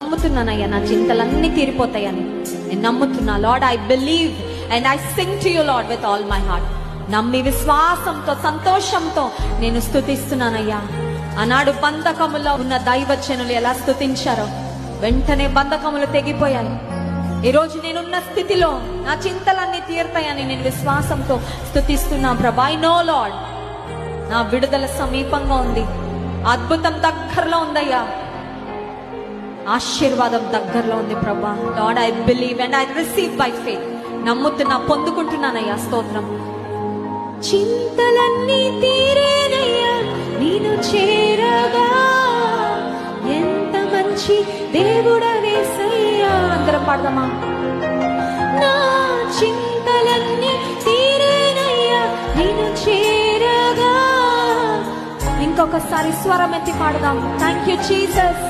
నమ్ముతున్నానయ్యా, నా చింతలన్నీ తీరిపోతాయని నేను నమ్ముతున్నా. Lord, I believe and I sing to you Lord with all my heart. నమ్మి విశ్వాసంతో సంతోషంతో నేను స్తుతిస్తున్నానయ్యా. ఆనాడు బంధకములో ఉన్న దైవజనులు ఎలా స్తుతించారో వెంటనే బంధకములు తెగిపోయాయి. ఈరోజు నేనున్న స్థితిలో నా చింతలన్నీ తీరుతాయని నేను విశ్వాసంతో స్తుతిస్తున్నా ప్రభా. ఐ నో లార్డ్, నా విడుదల సమీపంగా ఉంది, అద్భుతం దగ్గరలో ఉందయ్యా, ఆశీర్వాదం దగ్గరలో ఉంది ప్రభా. Lord, I believe and I receive by faith. నమ్ముతున్నా, పొందుకుంటున్నానయ్యా. స్తోత్రం. చింతలన్నీ తీరేనయ్యా నేను చేరగా, ఎంత మంచి దేవుడవేసయ్యా. అందరం పాడదామా? నా చింతలన్నీ తీరేనయ్యా నేను చేరగా. ఇంకొకసారి స్వరం ఎత్తి పాడదాం. Thank you Jesus.